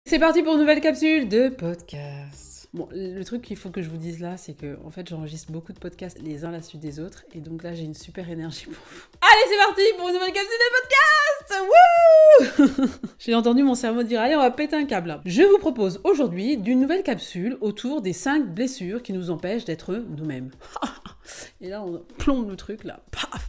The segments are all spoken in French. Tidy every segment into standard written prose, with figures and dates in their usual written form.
C'est parti pour une nouvelle capsule de podcast. Bon, le truc qu'il faut que je vous dise là, c'est que en fait, j'enregistre beaucoup de podcasts les uns à la suite des autres, et donc là, j'ai une super énergie pour vous. Allez, c'est parti pour une nouvelle capsule de podcast. Wouh. J'ai entendu mon cerveau dire, allez, on va péter un câble. Je vous propose aujourd'hui d'une nouvelle capsule autour des 5 blessures qui nous empêchent d'être nous-mêmes. Et là, on plombe le truc là. Paf.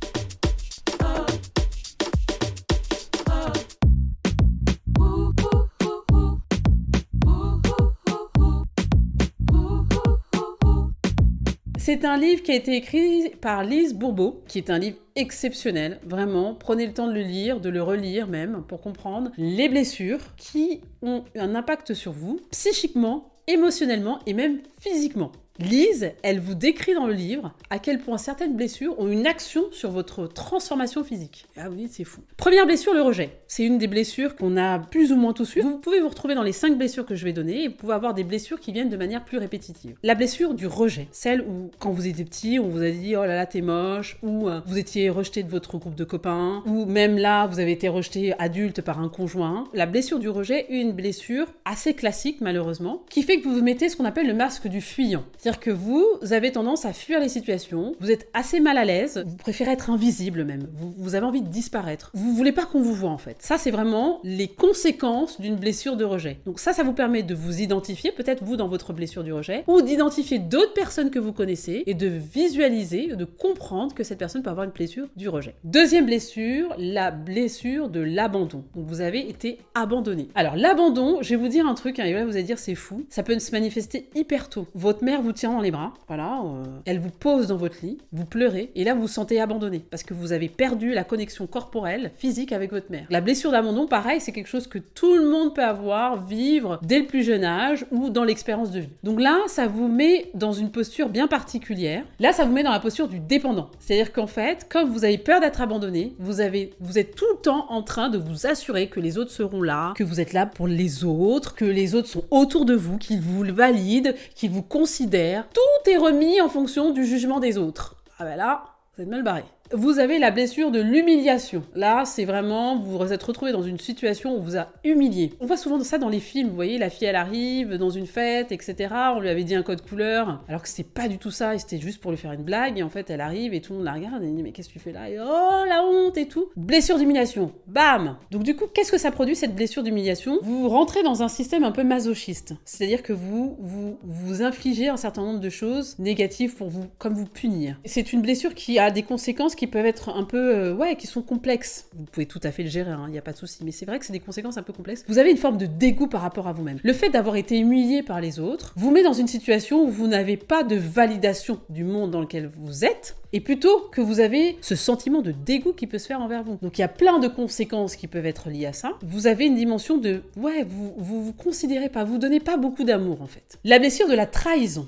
C'est un livre qui a été écrit par Lise Bourbeau, qui est un livre exceptionnel, vraiment. Prenez le temps de le lire, de le relire même, pour comprendre les blessures qui ont un impact sur vous, psychiquement, émotionnellement et même physiquement. Lise, elle vous décrit dans le livre à quel point certaines blessures ont une action sur votre transformation physique. Ah oui, c'est fou. Première blessure, le rejet. C'est une des blessures qu'on a plus ou moins tous eues. Vous pouvez vous retrouver dans les 5 blessures que je vais donner et vous pouvez avoir des blessures qui viennent de manière plus répétitive. La blessure du rejet, celle où quand vous étiez petit, on vous a dit « Oh là là, t'es moche » ou vous étiez rejeté de votre groupe de copains ou même là, vous avez été rejeté adulte par un conjoint. La blessure du rejet est une blessure assez classique malheureusement qui fait que vous vous mettez ce qu'on appelle le masque du fuyant. C'est-à-dire que vous avez tendance à fuir les situations, vous êtes assez mal à l'aise, vous préférez être invisible même, vous avez envie de disparaître. Vous voulez pas qu'on vous voit en fait. Ça, c'est vraiment les conséquences d'une blessure de rejet. Donc ça vous permet de vous identifier, peut-être vous dans votre blessure du rejet, ou d'identifier d'autres personnes que vous connaissez et de visualiser, de comprendre que cette personne peut avoir une blessure du rejet. Deuxième blessure, la blessure de l'abandon. Donc vous avez été abandonné. Alors l'abandon, je vais vous dire un truc, et là vous allez dire c'est fou, ça peut se manifester hyper tôt. Votre mère vous tient dans les bras, voilà, elle vous pose dans votre lit, vous pleurez, et là vous vous sentez abandonné, parce que vous avez perdu la connexion corporelle, physique avec votre mère. La blessure d'abandon, pareil, c'est quelque chose que tout le monde peut avoir, vivre dès le plus jeune âge, ou dans l'expérience de vie. Donc là, ça vous met dans une posture bien particulière. Là, ça vous met dans la posture du dépendant. C'est-à-dire qu'en fait, comme vous avez peur d'être abandonné, vous êtes tout le temps en train de vous assurer que les autres seront là, que vous êtes là pour les autres, que les autres sont autour de vous, qu'ils vous valident, qu'ils vous considèrent. Tout est remis en fonction du jugement des autres. Ah ben là, vous êtes mal barré. Vous avez la blessure de l'humiliation. Là, c'est vraiment, vous vous êtes retrouvé dans une situation où on vous a humilié. On voit souvent ça dans les films, vous voyez, la fille elle arrive dans une fête, etc. On lui avait dit un code couleur, alors que c'était pas du tout ça, et c'était juste pour lui faire une blague, et en fait elle arrive et tout le monde la regarde et dit mais qu'est-ce que tu fais là? Et oh la honte et tout. Blessure d'humiliation, bam. Donc du coup, qu'est-ce que ça produit cette blessure d'humiliation? Vous rentrez dans un système un peu masochiste, c'est-à-dire que vous infligez un certain nombre de choses négatives pour vous, comme vous punir. C'est une blessure qui a des conséquences qui peuvent être un peu, qui sont complexes. Vous pouvez tout à fait le gérer, il n'y a pas de souci, mais c'est vrai que c'est des conséquences un peu complexes. Vous avez une forme de dégoût par rapport à vous-même. Le fait d'avoir été humilié par les autres vous met dans une situation où vous n'avez pas de validation du monde dans lequel vous êtes, et plutôt que vous avez ce sentiment de dégoût qui peut se faire envers vous. Donc il y a plein de conséquences qui peuvent être liées à ça. Vous avez une dimension de, vous considérez pas, vous donnez pas beaucoup d'amour en fait. La blessure de la trahison.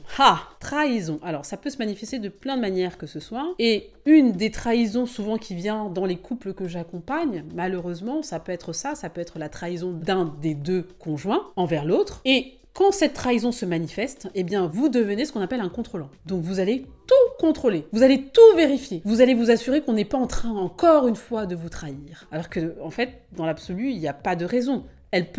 Trahison. Alors ça peut se manifester de plein de manières que ce soit, et une des trahisons souvent qui vient dans les couples que j'accompagne, malheureusement, ça peut être la trahison d'un des deux conjoints envers l'autre, et quand cette trahison se manifeste, eh bien, vous devenez ce qu'on appelle un contrôlant. Donc, vous allez tout contrôler. Vous allez tout vérifier. Vous allez vous assurer qu'on n'est pas en train, encore une fois, de vous trahir. Alors que, en fait, dans l'absolu, il n'y a pas de raison.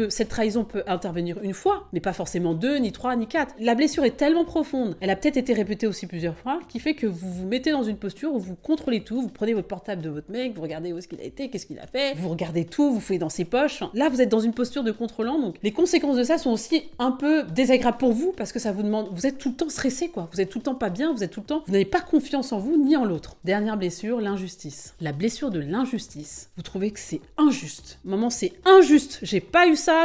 Cette trahison peut intervenir une fois, mais pas forcément 2, ni 3, ni 4. La blessure est tellement profonde, elle a peut-être été répétée aussi plusieurs fois, qui fait que vous vous mettez dans une posture où vous contrôlez tout, vous prenez votre portable de votre mec, vous regardez où est-ce qu'il a été, qu'est-ce qu'il a fait, vous regardez tout, vous fouillez dans ses poches. Là, vous êtes dans une posture de contrôlant, donc les conséquences de ça sont aussi un peu désagréables pour vous, parce que ça vous demande, vous êtes tout le temps stressé, quoi. Vous êtes tout le temps pas bien, vous n'avez pas confiance en vous, ni en l'autre. Dernière blessure, l'injustice. La blessure de l'injustice. Vous trouvez que c'est injuste. Maman, c'est injuste. J'ai pas eu ça,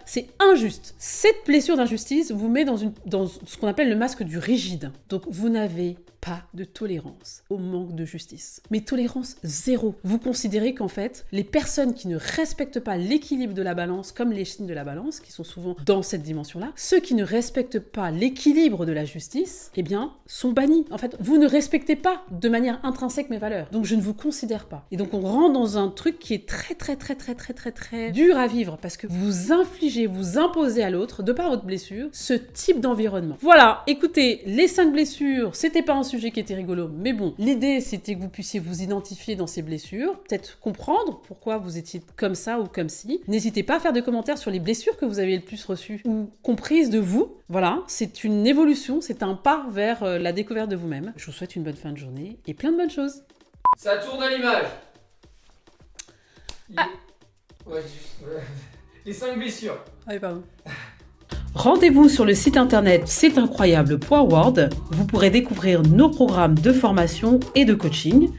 c'est injuste. Cette blessure d'injustice vous met dans ce qu'on appelle le masque du rigide. Donc vous n'avez pas de tolérance au manque de justice. Mais tolérance zéro. Vous considérez qu'en fait, les personnes qui ne respectent pas l'équilibre de la balance, comme les signes de la balance, qui sont souvent dans cette dimension-là, ceux qui ne respectent pas l'équilibre de la justice, eh bien, sont bannis. En fait, vous ne respectez pas de manière intrinsèque mes valeurs. Donc je ne vous considère pas. Et donc on rentre dans un truc qui est très dur à vivre, parce que vous infligez, vous imposez à l'autre, de par votre blessure, ce type d'environnement. Voilà, écoutez, les 5 blessures, c'était pas un sujet qui était rigolo, mais bon, l'idée c'était que vous puissiez vous identifier dans ces blessures, peut-être comprendre pourquoi vous étiez comme ça ou comme ci. N'hésitez pas à faire des commentaires sur les blessures que vous avez le plus reçues ou comprises de vous. Voilà, c'est une évolution, c'est un pas vers la découverte de vous-même. Je vous souhaite une bonne fin de journée et plein de bonnes choses. Ça tourne à l'image. Les 5 blessures. Ah oui, pardon. Rendez-vous sur le site internet cestincroyable.world. Vous pourrez découvrir nos programmes de formation et de coaching.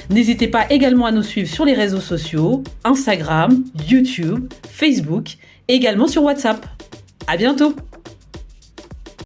N'hésitez pas également à nous suivre sur les réseaux sociaux, Instagram, YouTube, Facebook, et également sur WhatsApp. À bientôt!